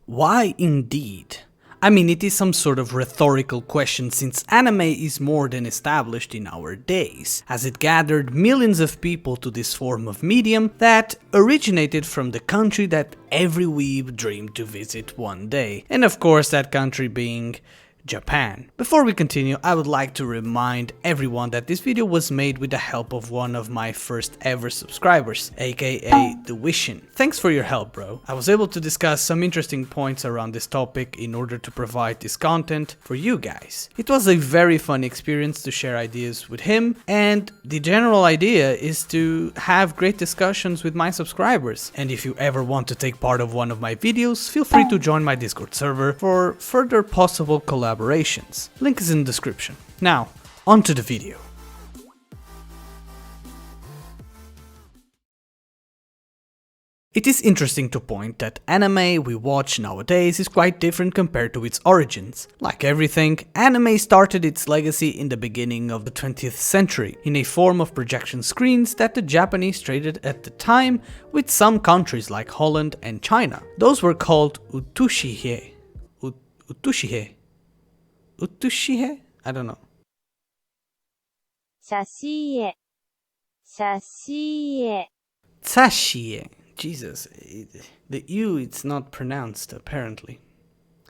Why indeed? I mean, it is some sort of rhetorical question since anime is more than established in our days, as it gathered millions of people to this form of medium that originated from the country that every weeb dreamed to visit one day, and of course that country being Japan. Before we continue, I would like to remind everyone that this video was made with the help of one of my first ever subscribers, aka The Wishin. Thanks for your help, bro. I was able to discuss some interesting points around this topic in order to provide this content for you guys. It was a very fun experience to share ideas with him, and the general idea is to have great discussions with my subscribers. And if you ever want to take part of one of my videos, feel free to join my Discord server for further possible collaborations. Link is in the description. Now, on to the video. It is interesting to point that anime we watch nowadays is quite different compared to its origins. Like everything, anime started its legacy in the beginning of the 20th century, in a form of projection screens that the Japanese traded at the time with some countries like Holland and China. Those were called utushihe. Utushihe? I don't know. Sashie. Sashie. Jesus, the U it's not pronounced apparently.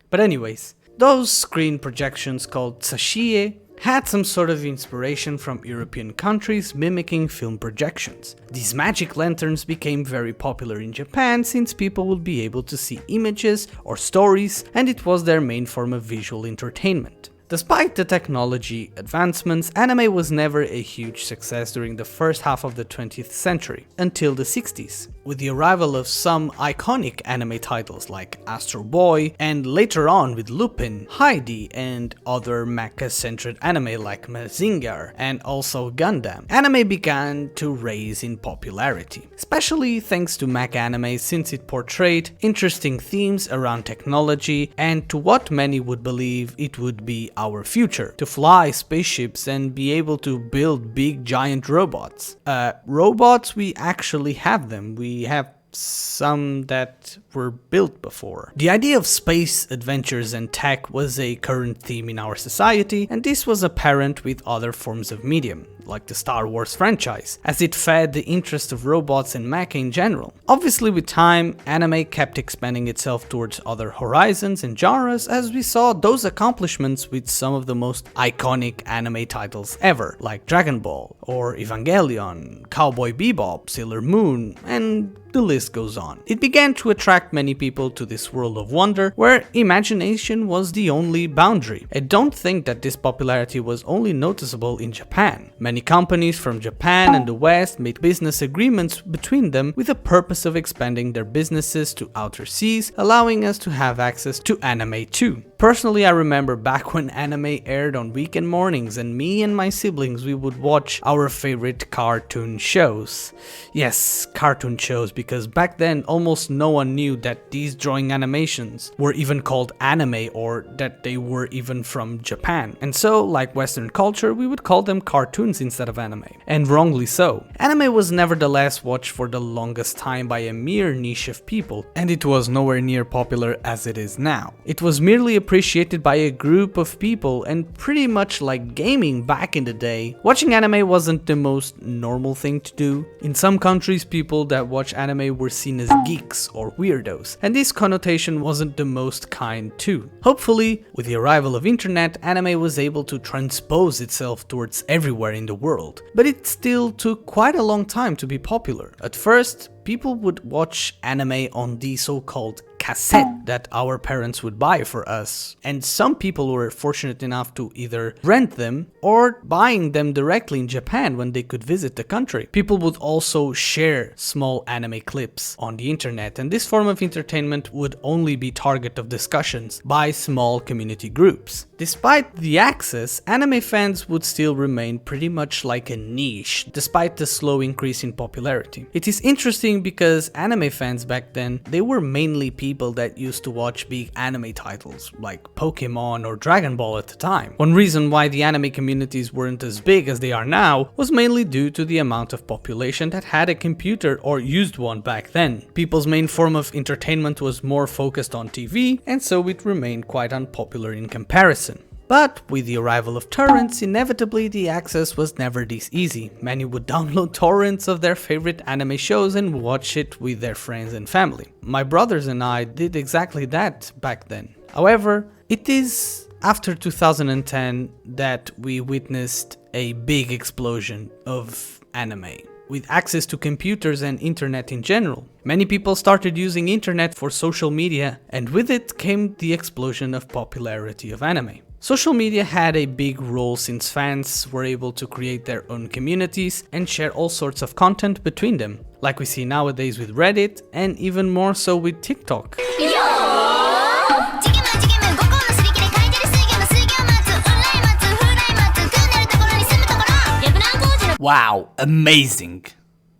But anyways, those screen projections called sashie had some sort of inspiration from European countries mimicking film projections. These magic lanterns became very popular in Japan since people would be able to see images or stories, and it was their main form of visual entertainment. Despite the technology advancements, anime was never a huge success during the first half of the 20th century, until the 60s, with the arrival of some iconic anime titles like Astro Boy, and later on with Lupin, Heidi, and other mecha-centered anime like Mazinger and also Gundam. Anime began to rise in popularity, especially thanks to mecha anime since it portrayed interesting themes around technology and to what many would believe it would be our future, to fly spaceships and be able to build big giant robots. Robots, we actually have them. We have some that were built before. The idea of space adventures and tech was a current theme in our society, and this was apparent with other forms of medium, like the Star Wars franchise, as it fed the interest of robots and mecha in general. Obviously with time, anime kept expanding itself towards other horizons and genres, as we saw those accomplishments with some of the most iconic anime titles ever, like Dragon Ball, or Evangelion, Cowboy Bebop, Sailor Moon, and the list goes on. It began to attract many people to this world of wonder, where imagination was the only boundary. I don't think that this popularity was only noticeable in Japan. Many companies from Japan and the West made business agreements between them with the purpose of expanding their businesses to outer seas, allowing us to have access to anime too. Personally, I remember back when anime aired on weekend mornings and me and my siblings we would watch our favorite cartoon shows. Yes, cartoon shows, because back then almost no one knew that these drawing animations were even called anime or that they were even from Japan. And so, like Western culture, we would call them cartoons instead of anime. And wrongly so. Anime was nevertheless watched for the longest time by a mere niche of people, and it was nowhere near popular as it is now. It was merely appreciated by a group of people, and pretty much like gaming back in the day, watching anime wasn't the most normal thing to do. In some countries, people that watch anime were seen as geeks or weirdos, and this connotation wasn't the most kind too. Hopefully, with the arrival of internet, anime was able to transpose itself towards everywhere in the world, but it still took quite a long time to be popular. At first, people would watch anime on the so-called cassette that our parents would buy for us, and some people were fortunate enough to either rent them or buying them directly in Japan when they could visit the country. People would also share small anime clips on the internet, and this form of entertainment would only be target of discussions by small community groups. Despite the access, anime fans would still remain pretty much like a niche, despite the slow increase in popularity. It is interesting because anime fans back then, they were mainly people people that used to watch big anime titles like Pokemon or Dragon Ball at the time. One reason why the anime communities weren't as big as they are now was mainly due to the amount of population that had a computer or used one back then. People's main form of entertainment was more focused on TV, and so it remained quite unpopular in comparison. But with the arrival of torrents, inevitably the access was never this easy. Many would download torrents of their favorite anime shows and watch it with their friends and family. My brothers and I did exactly that back then. However, it is after 2010 that we witnessed a big explosion of anime. With access to computers and internet in general, many people started using internet for social media, and with it came the explosion of popularity of anime. Social media had a big role since fans were able to create their own communities and share all sorts of content between them, like we see nowadays with Reddit and even more so with TikTok. Wow, amazing!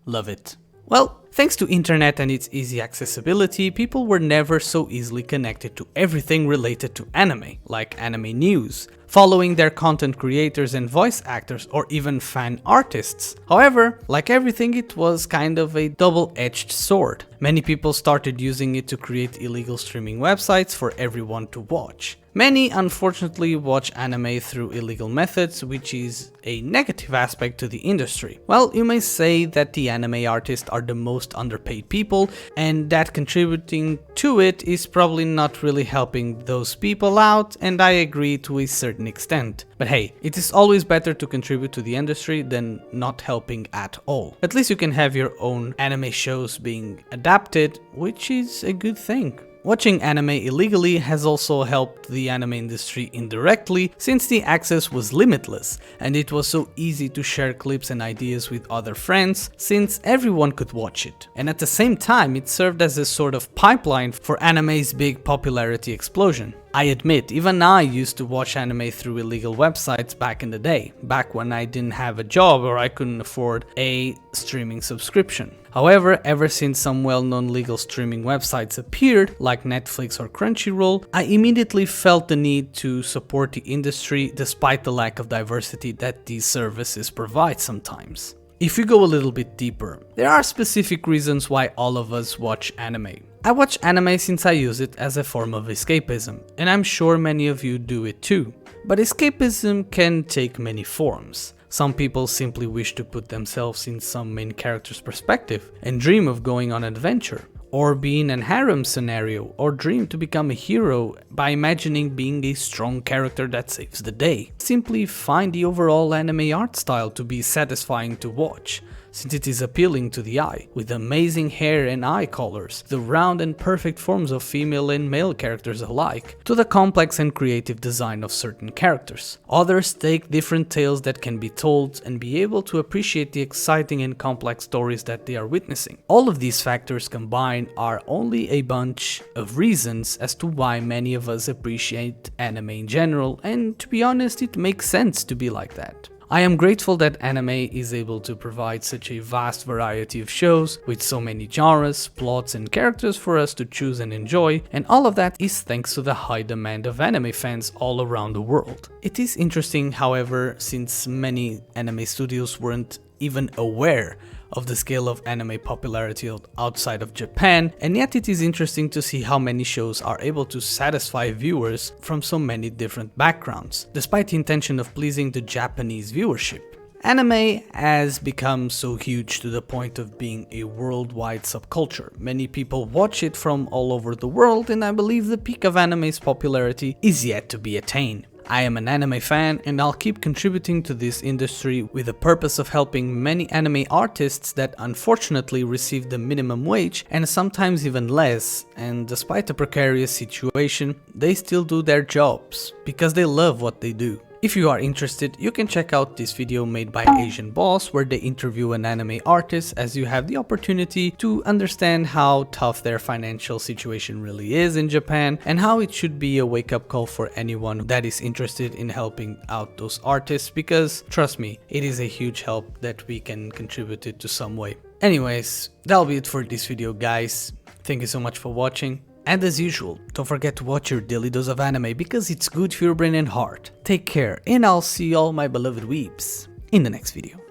Love it. Well, thanks to internet and its easy accessibility, people were never so easily connected to everything related to anime, like anime news, following their content creators and voice actors, or even fan artists. However, like everything, it was kind of a double-edged sword. Many people started using it to create illegal streaming websites for everyone to watch. Many unfortunately watch anime through illegal methods, which is a negative aspect to the industry. Well, you may say that the anime artists are the most underpaid people, and that contributing to it is probably not really helping those people out, and I agree to a certain extent. But hey, it is always better to contribute to the industry than not helping at all. At least you can have your own anime shows being adapted, which is a good thing. Watching anime illegally has also helped the anime industry indirectly, since the access was limitless and it was so easy to share clips and ideas with other friends since everyone could watch it. And at the same time, it served as a sort of pipeline for anime's big popularity explosion. I admit, even I used to watch anime through illegal websites back in the day, back when I didn't have a job or I couldn't afford a streaming subscription. However, ever since some well-known legal streaming websites appeared, like Netflix or Crunchyroll, I immediately felt the need to support the industry despite the lack of diversity that these services provide sometimes. If you go a little bit deeper, there are specific reasons why all of us watch anime. I watch anime since I use it as a form of escapism, and I'm sure many of you do it too. But escapism can take many forms. Some people simply wish to put themselves in some main character's perspective and dream of going on an adventure, or be in an harem scenario, or dream to become a hero by imagining being a strong character that saves the day. Simply find the overall anime art style to be satisfying to watch, since it is appealing to the eye, with amazing hair and eye colors, the round and perfect forms of female and male characters alike, to the complex and creative design of certain characters. Others take different tales that can be told and be able to appreciate the exciting and complex stories that they are witnessing. All of these factors combined are only a bunch of reasons as to why many of us appreciate anime in general, and to be honest, it makes sense to be like that. I am grateful that anime is able to provide such a vast variety of shows with so many genres, plots and characters for us to choose and enjoy, and all of that is thanks to the high demand of anime fans all around the world. It is interesting, however, since many anime studios weren't even aware of the scale of anime popularity outside of Japan, and yet it is interesting to see how many shows are able to satisfy viewers from so many different backgrounds, despite the intention of pleasing the Japanese viewership. Anime has become so huge to the point of being a worldwide subculture. Many people watch it from all over the world, and I believe the peak of anime's popularity is yet to be attained. I am an anime fan, and I'll keep contributing to this industry with the purpose of helping many anime artists that unfortunately receive the minimum wage and sometimes even less, and despite the precarious situation, they still do their jobs because they love what they do. If you are interested, you can check out this video made by Asian Boss where they interview an anime artist, as you have the opportunity to understand how tough their financial situation really is in Japan and how it should be a wake-up call for anyone that is interested in helping out those artists, because trust me, it is a huge help that we can contribute it to some way. Anyways, that'll be it for this video, guys. Thank you so much for watching. And as usual, don't forget to watch your daily dose of anime because it's good for your brain and heart. Take care, and I'll see all my beloved weeps in the next video.